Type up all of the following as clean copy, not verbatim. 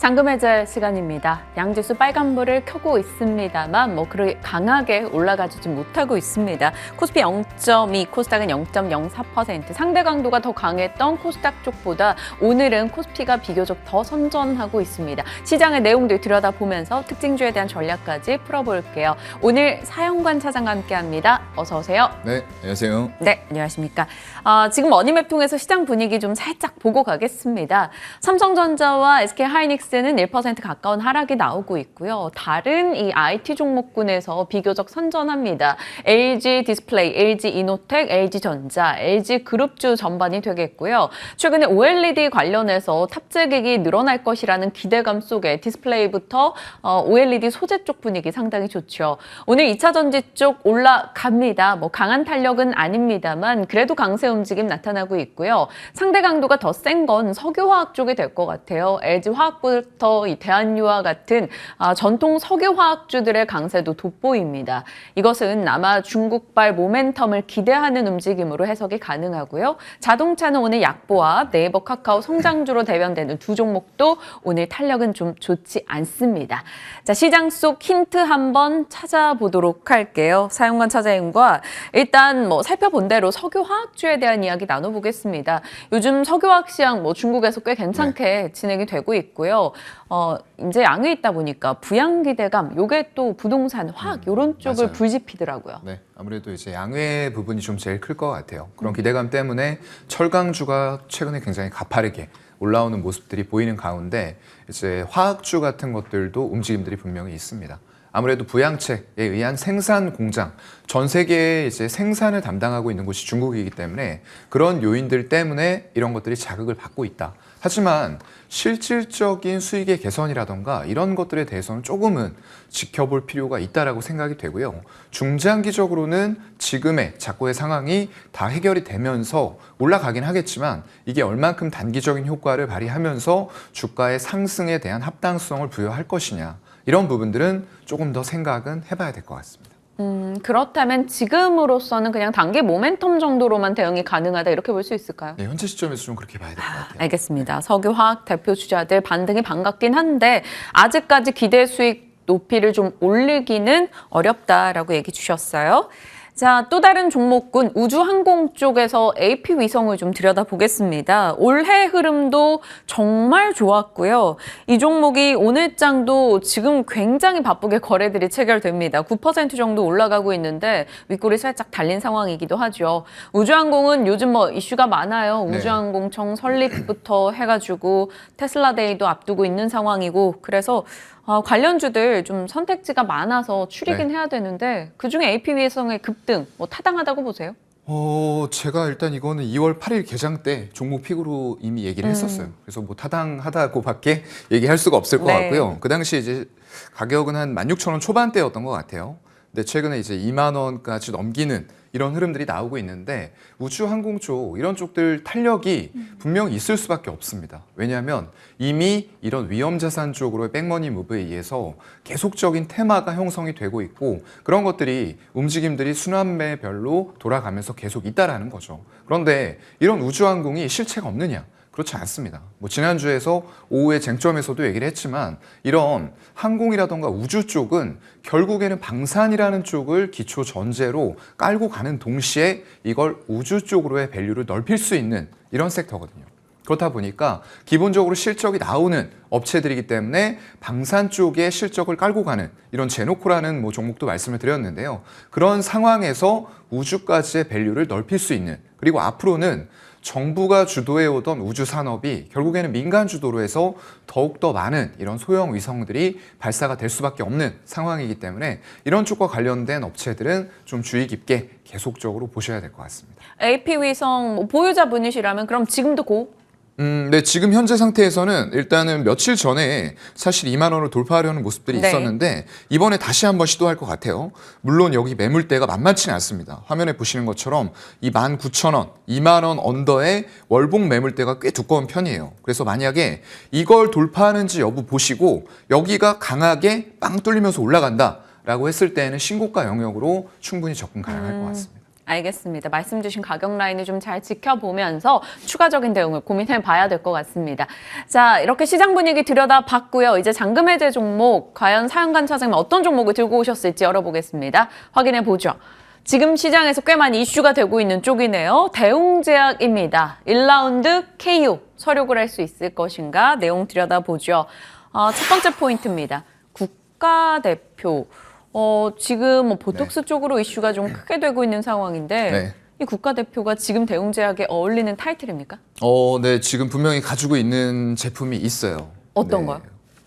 잔금 해제 시간입니다. 양지수 빨간불을 켜고 있습니다만 그렇게 강하게 올라가지 못하고 있습니다. 코스피 0.2, 코스닥은 0.04%. 상대 강도가 더 강했던 코스닥 쪽보다 오늘은 코스피가 비교적 더 선전하고 있습니다. 시장의 내용들 들여다보면서 특징주에 대한 전략까지 풀어볼게요. 오늘 사영관 차장과 함께합니다. 어서 오세요. 네, 안녕하세요. 네, 안녕하십니까. 지금 머니맵 통해서 시장 분위기 좀 살짝 보고 가겠습니다. 삼성전자와 SK하이닉스는 1% 가까운 하락이 나오고 있고요. 다른 이 IT 종목군에서 비교적 선전합니다. LG 디스플레이, LG 이노텍, LG전자, LG 그룹주 전반이 되겠고요. 최근에 OLED 관련해서 탑재객이 늘어날 것이라는 기대감 속에 디스플레이부터 OLED 소재 쪽 분위기 상당히 좋죠. 오늘 2차 전지 쪽 올라갑니다. 강한 탄력은 아닙니다만 그래도 강세 움직임 나타나고 있고요. 상대 강도가 더 센 건 석유화학 쪽이 될 것 같아요. LG화학부터 이 대한유와 같은 전통 석유화학주들의 강세도 돋보입니다. 이것은 아마 중국발 모멘텀을 기대하는 움직임으로 해석이 가능하고요. 자동차는 오늘 약보와 네이버, 카카오 성장주로 대변되는 두 종목도 오늘 탄력은 좀 좋지 않습니다. 자, 시장 속 힌트 한번 찾아보도록 할게요. 사영관 차장님과 일단 살펴본 대로 석유화학주에 대한 이야기 나눠보겠습니다. 요즘 석유화학 시장 중국에서 꽤 괜찮게 진행이 되고 있고요. 이제 양이 있다 보니까 부양 기대감, 요게 또 부동산, 화학 이런 쪽을 맞아요. 불지피더라고요. 네, 아무래도 이제 양회 부분이 좀 제일 클 것 같아요. 그런 기대감 때문에 철강주가 최근에 굉장히 가파르게 올라오는 모습들이 보이는 가운데 이제 화학주 같은 것들도 움직임들이 분명히 있습니다. 아무래도 부양책에 의한 생산 공장, 전 세계에 이제 생산을 담당하고 있는 곳이 중국이기 때문에 그런 요인들 때문에 이런 것들이 자극을 받고 있다. 하지만 실질적인 수익의 개선이라던가 이런 것들에 대해서는 조금은 지켜볼 필요가 있다라고 생각이 되고요. 중장기적으로는 지금의 작고의 상황이 다 해결이 되면서 올라가긴 하겠지만 이게 얼만큼 단기적인 효과를 발휘하면서 주가의 상승에 대한 합당성을 부여할 것이냐. 이런 부분들은 조금 더 생각은 해봐야 될 것 같습니다. 그렇다면 지금으로서는 그냥 단기 모멘텀 정도로만 대응이 가능하다 이렇게 볼 수 있을까요? 네, 현재 시점에서 좀 그렇게 봐야 될 것 같아요. 알겠습니다. 석유화학 대표 주자들 반등이 반갑긴 한데 아직까지 기대 수익 높이를 좀 올리기는 어렵다라고 얘기 주셨어요. 자, 또 다른 종목군 우주항공 쪽에서 AP위성을 좀 들여다보겠습니다. 올해 흐름도 정말 좋았고요. 이 종목이 오늘장도 지금 굉장히 바쁘게 거래들이 체결됩니다. 9% 정도 올라가고 있는데 윗골이 살짝 달린 상황이기도 하죠. 우주항공은 요즘 이슈가 많아요. 네. 우주항공청 설립부터 해가지고 테슬라데이도 앞두고 있는 상황이고 그래서 관련주들 좀 선택지가 많아서 추리긴 해야 되는데 그중에 AP위성의 급등 타당하다고 보세요? 제가 일단 이거는 2월 8일 개장 때 종목 픽으로 이미 얘기를 했었어요. 그래서 타당하다고밖에 얘기할 수가 없을 것 같고요. 그 당시 이제 가격은 한 16,000원 초반대였던 것 같아요. 근데 최근에 이제 2만 원까지 넘기는 이런 흐름들이 나오고 있는데 우주항공 쪽 이런 쪽들 탄력이 분명히 있을 수밖에 없습니다. 왜냐하면 이미 이런 위험자산 쪽으로의 백머니 무브에 의해서 계속적인 테마가 형성이 되고 있고 그런 것들이 움직임들이 순환매별로 돌아가면서 계속 있다라는 거죠. 그런데 이런 우주항공이 실체가 없느냐? 그렇지 않습니다. 지난주에서 오후에 쟁점에서도 얘기를 했지만 이런 항공이라던가 우주 쪽은 결국에는 방산이라는 쪽을 기초 전제로 깔고 가는 동시에 이걸 우주 쪽으로의 밸류를 넓힐 수 있는 이런 섹터거든요. 그렇다 보니까 기본적으로 실적이 나오는 업체들이기 때문에 방산 쪽에 실적을 깔고 가는 이런 제노코라는 종목도 말씀을 드렸는데요. 그런 상황에서 우주까지의 밸류를 넓힐 수 있는 그리고 앞으로는 정부가 주도해오던 우주 산업이 결국에는 민간 주도로 해서 더욱더 많은 이런 소형 위성들이 발사가 될 수밖에 없는 상황이기 때문에 이런 쪽과 관련된 업체들은 좀 주의 깊게 계속적으로 보셔야 될 것 같습니다. AP위성 보유자분이시라면 그럼 지금도 네, 지금 현재 상태에서는 일단은 며칠 전에 사실 2만 원을 돌파하려는 모습들이 있었는데 이번에 다시 한번 시도할 것 같아요. 물론 여기 매물대가 만만치는 않습니다. 화면에 보시는 것처럼 이 19,000원, 2만 원 언더의 월봉 매물대가 꽤 두꺼운 편이에요. 그래서 만약에 이걸 돌파하는지 여부 보시고 여기가 강하게 빵 뚫리면서 올라간다라고 했을 때는 신고가 영역으로 충분히 접근 가능할 것 같습니다. 알겠습니다. 말씀 주신 가격 라인을 좀 잘 지켜보면서 추가적인 대응을 고민해 봐야 될 것 같습니다. 자, 이렇게 시장 분위기 들여다봤고요. 이제 잔금 해제 종목, 과연 사연관 차장님 어떤 종목을 들고 오셨을지 열어보겠습니다. 확인해 보죠. 지금 시장에서 꽤 많이 이슈가 되고 있는 쪽이네요. 대웅제약입니다. 1라운드 KO 서력을 할 수 있을 것인가? 내용 들여다보죠. 첫 번째 포인트입니다. 국가대표. 지금 보톡스 쪽으로 이슈가 좀 크게 되고 있는 상황인데 네. 이 국가대표가 지금 대웅제약에 어울리는 타이틀입니까? 네, 지금 분명히 가지고 있는 제품이 있어요. 어떤 네. 거요?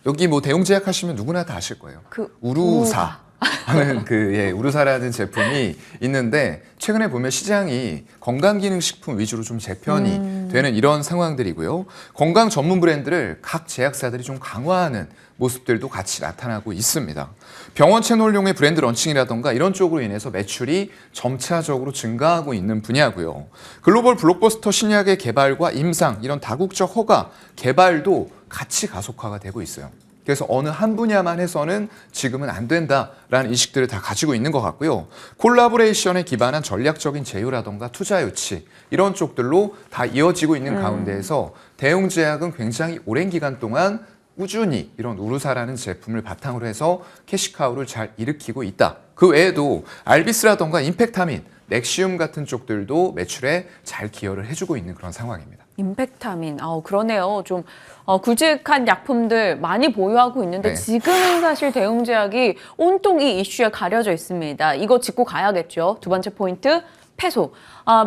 여기 뭐 대웅제약 하시면 누구나 다 아실 거예요. 우루사 하는 우루사라는 제품이 있는데 최근에 보면 시장이 건강기능식품 위주로 좀 재편이 되는 이런 상황들이고요. 건강 전문 브랜드를 각 제약사들이 좀 강화하는 모습들도 같이 나타나고 있습니다. 병원 채널용의 브랜드 런칭이라던가 이런 쪽으로 인해서 매출이 점차적으로 증가하고 있는 분야고요. 글로벌 블록버스터 신약의 개발과 임상, 이런 다국적 허가, 개발도 같이 가속화가 되고 있어요. 그래서 어느 한 분야만 해서는 지금은 안 된다라는 인식들을 다 가지고 있는 것 같고요. 콜라보레이션에 기반한 전략적인 제휴라던가 투자 유치 이런 쪽들로 다 이어지고 있는 가운데에서 대웅제약은 굉장히 오랜 기간 동안 꾸준히 이런 우루사라는 제품을 바탕으로 해서 캐시카우를 잘 일으키고 있다. 그 외에도 알비스라던가 임팩타민, 넥시움 같은 쪽들도 매출에 잘 기여를 해주고 있는 그런 상황입니다. 임팩타민, 그러네요. 좀 굵직한 약품들 많이 보유하고 있는데 네. 지금은 사실 대웅제약이 온통 이 이슈에 가려져 있습니다. 이거 짚고 가야겠죠. 두 번째 포인트, 패소.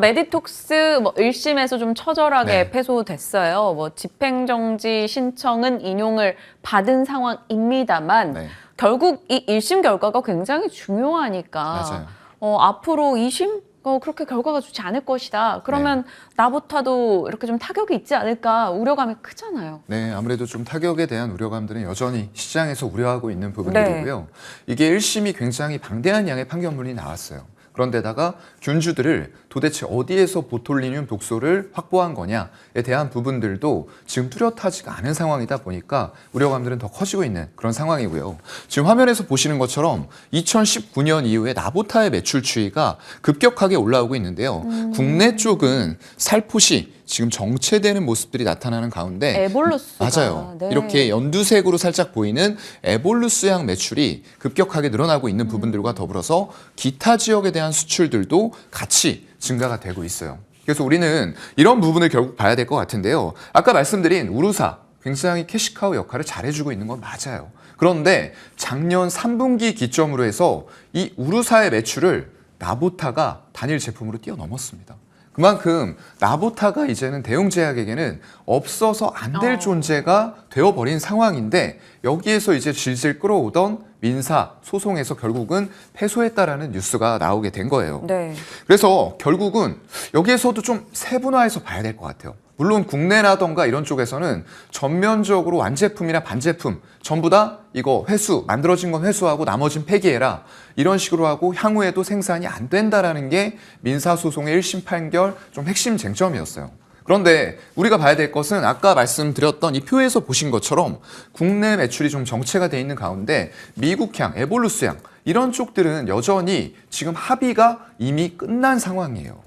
메디톡스 1심에서 좀 처절하게 네. 패소됐어요. 집행정지 신청은 인용을 받은 상황입니다만 네. 결국 이 1심 결과가 굉장히 중요하니까 맞아요. 앞으로 2심? 그렇게 결과가 좋지 않을 것이다. 그러면 나보다도 이렇게 좀 타격이 있지 않을까 우려감이 크잖아요. 네, 아무래도 좀 타격에 대한 우려감들은 여전히 시장에서 우려하고 있는 부분들이고요. 이게 1심이 굉장히 방대한 양의 판결문이 나왔어요. 그런데다가 균주들을 도대체 어디에서 보톨리늄 독소를 확보한 거냐에 대한 부분들도 지금 뚜렷하지가 않은 상황이다 보니까 우려감들은 더 커지고 있는 그런 상황이고요. 지금 화면에서 보시는 것처럼 2019년 이후에 나보타의 매출 추이가 급격하게 올라오고 있는데요. 국내 쪽은 살포시 지금 정체되는 모습들이 나타나는 가운데 에볼루스가 맞아요. 네. 이렇게 연두색으로 살짝 보이는 에볼루스향 매출이 급격하게 늘어나고 있는 부분들과 더불어서 기타 지역에 대한 수출들도 같이 증가가 되고 있어요. 그래서 우리는 이런 부분을 결국 봐야 될 것 같은데요. 아까 말씀드린 우루사 굉장히 캐시카우 역할을 잘해주고 있는 건 맞아요. 그런데 작년 3분기 기점으로 해서 이 우루사의 매출을 나보타가 단일 제품으로 뛰어넘었습니다. 그만큼 나보타가 이제는 대웅제약에게는 없어서 안 될 존재가 되어버린 상황인데 여기에서 이제 질질 끌어오던 민사 소송에서 결국은 패소했다라는 뉴스가 나오게 된 거예요. 네. 그래서 결국은 여기에서도 좀 세분화해서 봐야 될 것 같아요. 물론 국내라던가 이런 쪽에서는 전면적으로 완제품이나 반제품 전부 다 이거 회수, 만들어진 건 회수하고 나머진 폐기해라. 이런 식으로 하고 향후에도 생산이 안 된다라는 게 민사소송의 1심 판결 좀 핵심 쟁점이었어요. 그런데 우리가 봐야 될 것은 아까 말씀드렸던 이 표에서 보신 것처럼 국내 매출이 좀 정체가 돼 있는 가운데 미국향, 에볼루스향 이런 쪽들은 여전히 지금 합의가 이미 끝난 상황이에요.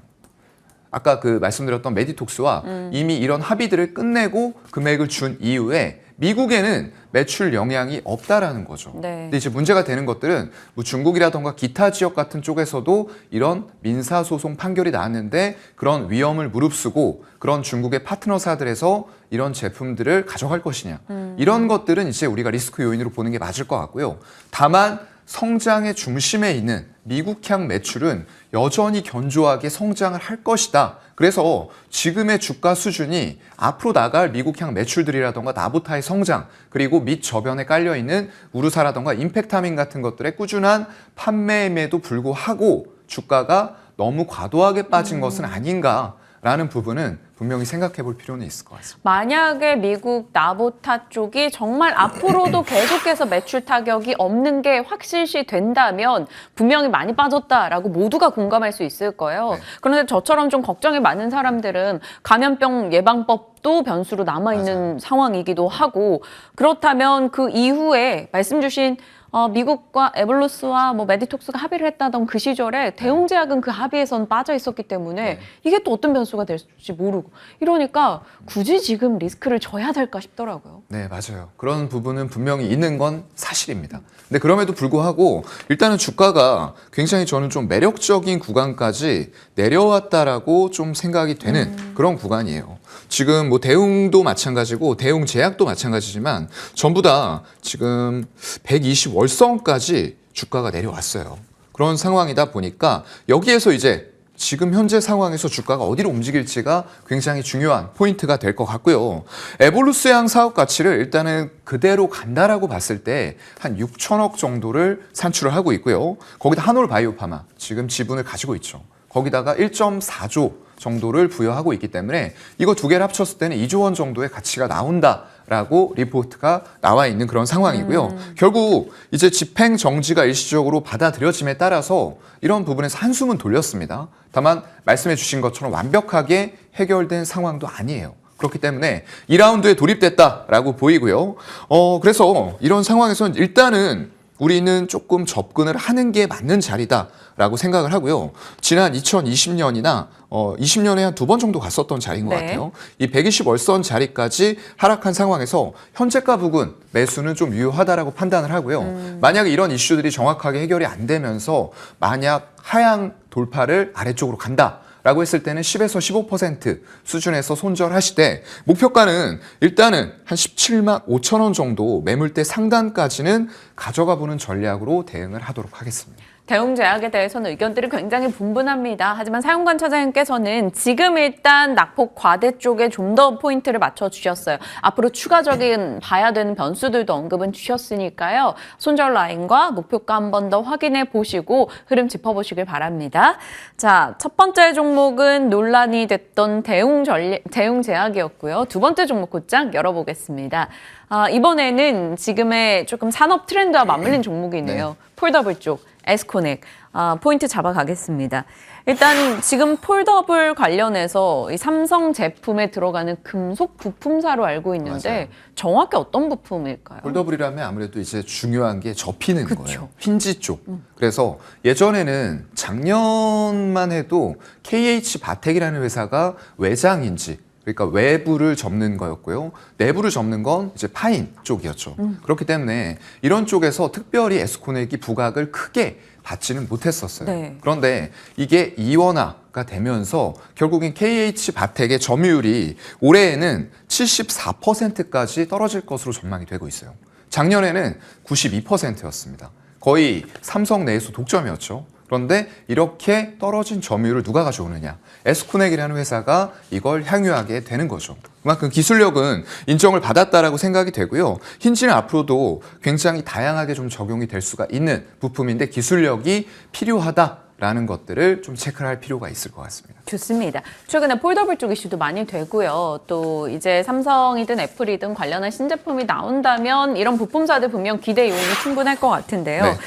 아까 말씀드렸던 메디톡스와 이미 이런 합의들을 끝내고 금액을 준 이후에 미국에는 매출 영향이 없다라는 거죠. 네. 근데 이제 문제가 되는 것들은 뭐 중국이라던가 기타 지역 같은 쪽에서도 이런 민사소송 판결이 나왔는데 그런 위험을 무릅쓰고 그런 중국의 파트너사들에서 이런 제품들을 가져갈 것이냐. 이런 것들은 이제 우리가 리스크 요인으로 보는 게 맞을 것 같고요. 다만 성장의 중심에 있는 미국향 매출은 여전히 견조하게 성장을 할 것이다. 그래서 지금의 주가 수준이 앞으로 나갈 미국향 매출들이라던가 나보타의 성장 그리고 밑 저변에 깔려있는 우루사라던가 임팩타민 같은 것들의 꾸준한 판매임에도 불구하고 주가가 너무 과도하게 빠진 것은 아닌가라는 부분은 분명히 생각해 볼 필요는 있을 것 같습니다. 만약에 미국 나보타 쪽이 정말 앞으로도 계속해서 매출 타격이 없는 게 확실시 된다면 분명히 많이 빠졌다라고 모두가 공감할 수 있을 거예요. 네. 그런데 저처럼 좀 걱정이 많은 사람들은 감염병 예방법도 변수로 남아있는 맞아요. 상황이기도 하고 그렇다면 그 이후에 말씀 주신 미국과 에볼루스와 뭐 메디톡스가 합의를 했다던 그 시절에 대웅제약은 그 합의에선 빠져 있었기 때문에 이게 또 어떤 변수가 될지 모르고 이러니까 굳이 지금 리스크를 져야 될까 싶더라고요. 네, 맞아요. 그런 부분은 분명히 있는 건 사실입니다. 근데 그럼에도 불구하고 일단은 주가가 굉장히 저는 좀 매력적인 구간까지 내려왔다라고 좀 생각이 되는 그런 구간이에요. 지금 뭐 대웅도 마찬가지고 대웅제약도 마찬가지지만 전부 다 지금 120월선까지 주가가 내려왔어요. 그런 상황이다 보니까 여기에서 이제 지금 현재 상황에서 주가가 어디로 움직일지가 굉장히 중요한 포인트가 될 것 같고요. 에볼루스양 사업 가치를 일단은 그대로 간다라고 봤을 때 한 6천억 정도를 산출을 하고 있고요. 거기다 한올 바이오파마 지금 지분을 가지고 있죠. 거기다가 1.4조 정도를 부여하고 있기 때문에 이거 두 개를 합쳤을 때는 2조 원 정도의 가치가 나온다라고 리포트가 나와 있는 그런 상황이고요. 결국 이제 집행 정지가 일시적으로 받아들여짐에 따라서 이런 부분에서 한숨은 돌렸습니다. 다만 말씀해 주신 것처럼 완벽하게 해결된 상황도 아니에요. 그렇기 때문에 2라운드에 돌입됐다라고 보이고요. 그래서 이런 상황에서는 일단은 우리는 조금 접근을 하는 게 맞는 자리다라고 생각을 하고요. 지난 2020년이나 20년에 한 두 번 정도 갔었던 자리인 것 같아요. 이 120월선 자리까지 하락한 상황에서 현재가 부근 매수는 좀 유효하다라고 판단을 하고요. 만약에 이런 이슈들이 정확하게 해결이 안 되면서 만약 하향 돌파를 아래쪽으로 간다. 라고 했을 때는 10에서 15% 수준에서 손절하시되 목표가는 일단은 한 17만 5천 원 정도 매물대 상단까지는 가져가 보는 전략으로 대응을 하도록 하겠습니다. 대웅제약에 대해서는 의견들이 굉장히 분분합니다. 하지만 사용관 차장님께서는 지금 일단 낙폭 과대 쪽에 좀 더 포인트를 맞춰주셨어요. 앞으로 추가적인 봐야 되는 변수들도 언급은 주셨으니까요. 손절 라인과 목표가 한 번 더 확인해 보시고 흐름 짚어보시길 바랍니다. 자, 첫 번째 종목은 논란이 됐던 대웅제약이었고요. 두 번째 종목 곧장 열어보겠습니다. 이번에는 지금의 조금 산업 트렌드와 맞물린 종목이 있네요. 폴더블 쪽. 에스코넥 포인트 잡아가겠습니다. 일단 지금 폴더블 관련해서 이 삼성 제품에 들어가는 금속 부품사로 알고 있는데 맞아요. 정확히 어떤 부품일까요? 폴더블이라면 아무래도 이제 중요한 게 접히는 그쵸. 거예요. 힌지 쪽. 그래서 예전에는 작년만 해도 KH 바텍이라는 회사가 외장 힌지 그러니까 외부를 접는 거였고요. 내부를 접는 건 이제 파인 쪽이었죠. 그렇기 때문에 이런 쪽에서 특별히 에스코넥이 부각을 크게 받지는 못했었어요. 네. 그런데 이게 이원화가 되면서 결국엔 KH 바텍의 점유율이 올해에는 74%까지 떨어질 것으로 전망이 되고 있어요. 작년에는 92%였습니다. 거의 삼성 내에서 독점이었죠. 그런데 이렇게 떨어진 점유율을 누가 가져오느냐? 에스코넥이라는 회사가 이걸 향유하게 되는 거죠. 그만큼 기술력은 인정을 받았다라고 생각이 되고요. 힌지는 앞으로도 굉장히 다양하게 좀 적용이 될 수가 있는 부품인데 기술력이 필요하다라는 것들을 좀 체크를 할 필요가 있을 것 같습니다. 좋습니다. 최근에 폴더블 쪽 이슈도 많이 되고요. 또 이제 삼성이든 애플이든 관련한 신제품이 나온다면 이런 부품사들 분명 기대 요인이 충분할 것 같은데요. 네.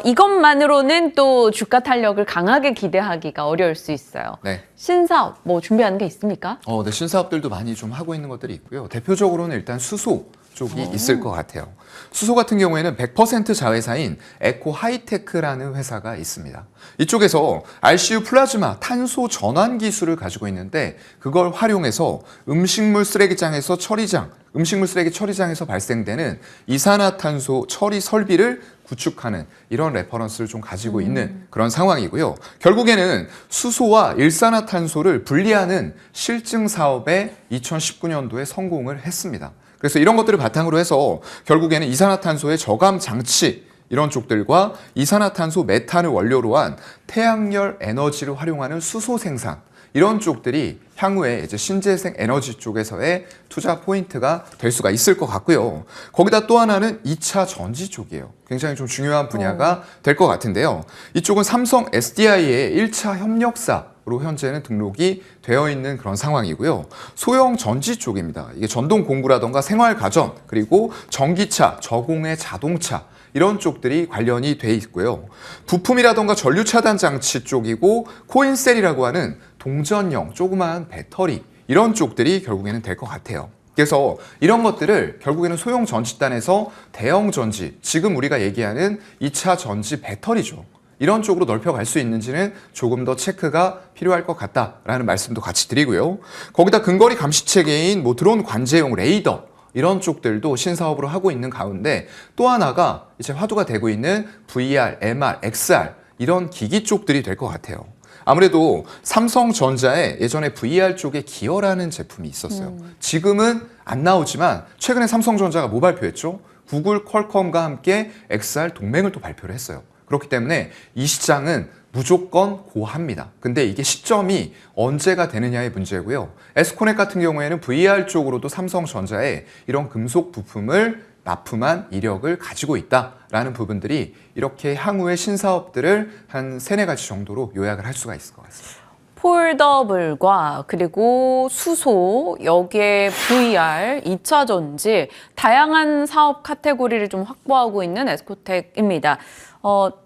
이것만으로는 또 주가 탄력을 강하게 기대하기가 어려울 수 있어요. 네. 신사업 뭐 준비하는 게 있습니까? 네, 신사업들도 많이 좀 하고 있는 것들이 있고요. 대표적으로는 일단 수소 쪽이 있을 것 같아요. 수소 같은 경우에는 100% 자회사인 에코 하이테크라는 회사가 있습니다. 이쪽에서 RCU 플라즈마 탄소 전환 기술을 가지고 있는데 그걸 활용해서 음식물 쓰레기 처리장에서 발생되는 이산화탄소 처리 설비를 구축하는 이런 레퍼런스를 좀 가지고 있는 그런 상황이고요. 결국에는 수소와 일산화탄소를 분리하는 실증 사업에 2019년도에 성공을 했습니다. 그래서 이런 것들을 바탕으로 해서 결국에는 이산화탄소의 저감 장치 이런 쪽들과 이산화탄소 메탄을 원료로 한 태양열 에너지를 활용하는 수소 생산 이런 쪽들이 향후에 이제 신재생 에너지 쪽에서의 투자 포인트가 될 수가 있을 것 같고요. 거기다 또 하나는 2차 전지 쪽이에요. 굉장히 좀 중요한 분야가 될 것 같은데요. 이쪽은 삼성 SDI의 1차 협력사로 현재는 등록이 되어 있는 그런 상황이고요. 소형 전지 쪽입니다. 이게 전동 공구라던가 생활 가전 그리고 전기차, 저공해 자동차 이런 쪽들이 관련이 돼 있고요. 부품이라던가 전류 차단 장치 쪽이고 코인셀이라고 하는 동전형 조그마한 배터리 이런 쪽들이 결국에는 될 것 같아요. 그래서 이런 것들을 결국에는 소형 전지단에서 대형 전지, 지금 우리가 얘기하는 2차 전지 배터리죠. 이런 쪽으로 넓혀갈 수 있는지는 조금 더 체크가 필요할 것 같다라는 말씀도 같이 드리고요. 거기다 근거리 감시 체계인 뭐 드론 관제용 레이더 이런 쪽들도 신사업으로 하고 있는 가운데 또 하나가 이제 화두가 되고 있는 VR, MR, XR 이런 기기 쪽들이 될 것 같아요. 아무래도 삼성전자에 예전에 VR 쪽에 기어라는 제품이 있었어요. 지금은 안 나오지만 최근에 삼성전자가 뭐 발표했죠? 구글, 퀄컴과 함께 XR 동맹을 또 발표를 했어요. 그렇기 때문에 이 시장은 무조건 고합니다. 근데 이게 시점이 언제가 되느냐의 문제고요. 에스코넥 같은 경우에는 VR 쪽으로도 삼성전자에 이런 금속 부품을 납품한 이력을 가지고 있다라는 부분들이 이렇게 향후의 신사업들을 한 3-4가지 정도로 요약을 할 수가 있을 것 같습니다. 폴더블과 그리고 수소, 여기에 VR, 2차 전지, 다양한 사업 카테고리를 좀 확보하고 있는 에스코텍입니다.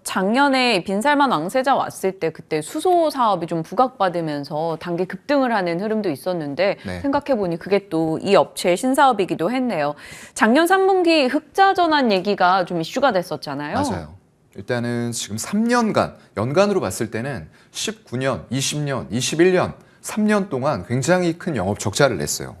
작년에 빈살만 왕세자 왔을 때 그때 수소 사업이 좀 부각받으면서 단기 급등을 하는 흐름도 있었는데 네. 생각해보니 그게 또 이 업체의 신사업이기도 했네요. 작년 3분기 흑자 전환 얘기가 좀 이슈가 됐었잖아요. 맞아요. 일단은 지금 3년간, 연간으로 봤을 때는 19년, 20년, 21년, 3년 동안 굉장히 큰 영업 적자를 냈어요.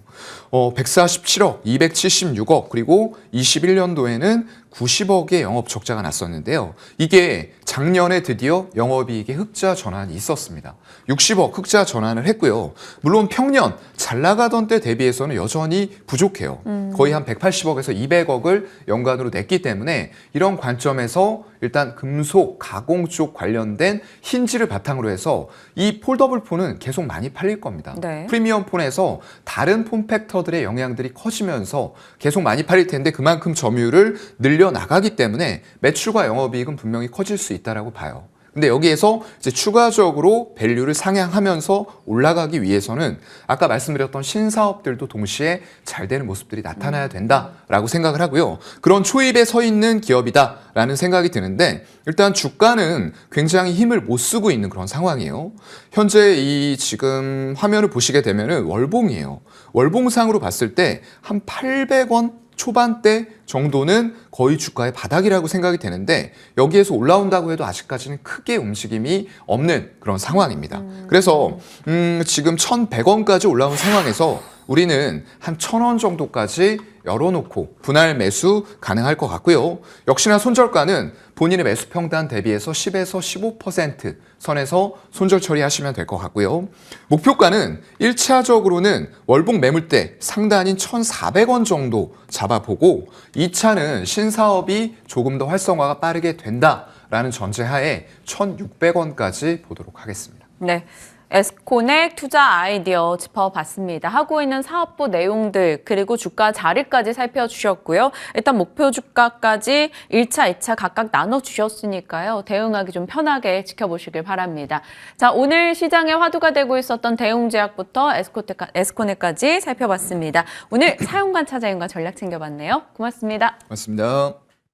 147억, 276억, 그리고 21년도에는 90억의 영업 적자가 났었는데요. 이게 작년에 드디어 영업이익의 흑자 전환이 있었습니다. 60억 흑자 전환을 했고요. 물론 평년 잘 나가던 때 대비해서는 여전히 부족해요. 거의 한 180억에서 200억을 연간으로 냈기 때문에 이런 관점에서 일단 금속, 가공 쪽 관련된 힌지를 바탕으로 해서 이 폴더블 폰은 계속 많이 팔릴 겁니다. 네. 프리미엄 폰에서 다른 폼 팩터들의 영향들이 커지면서 계속 많이 팔릴 텐데 그만큼 점유율을 늘려나가기 때문에 매출과 영업이익은 분명히 커질 수 있다라고 봐요. 근데 여기에서 이제 추가적으로 밸류를 상향하면서 올라가기 위해서는 아까 말씀드렸던 신사업들도 동시에 잘 되는 모습들이 나타나야 된다라고 생각을 하고요. 그런 초입에 서 있는 기업이다라는 생각이 드는데 일단 주가는 굉장히 힘을 못 쓰고 있는 그런 상황이에요. 현재 이 지금 화면을 보시게 되면은 월봉이에요. 월봉상으로 봤을 때 한 800원 초반대 정도는 거의 주가의 바닥이라고 생각이 되는데 여기에서 올라온다고 해도 아직까지는 크게 움직임이 없는 그런 상황입니다. 그래서 지금 1,100원까지 올라온 상황에서 우리는 한 1,000원 정도까지 열어놓고 분할 매수 가능할 것 같고요. 역시나 손절가는 본인의 매수 평단 대비해서 10에서 15% 선에서 손절 처리하시면 될 것 같고요. 목표가는 1차적으로는 월봉 매물대 상단인 1,400원 정도 잡아보고 2차는 신사업이 조금 더 활성화가 빠르게 된다라는 전제하에 1,600원까지 보도록 하겠습니다. 네. 에스코넥 투자 아이디어 짚어봤습니다. 하고 있는 사업부 내용들 그리고 주가 자리까지 살펴주셨고요. 일단 목표 주가까지 1차, 2차 각각 나눠주셨으니까요. 대응하기 좀 편하게 지켜보시길 바랍니다. 자, 오늘 시장에 화두가 되고 있었던 대웅제약부터 에스코넥까지 살펴봤습니다. 오늘 사용관 차자인과 전략 챙겨봤네요. 고맙습니다. 고맙습니다.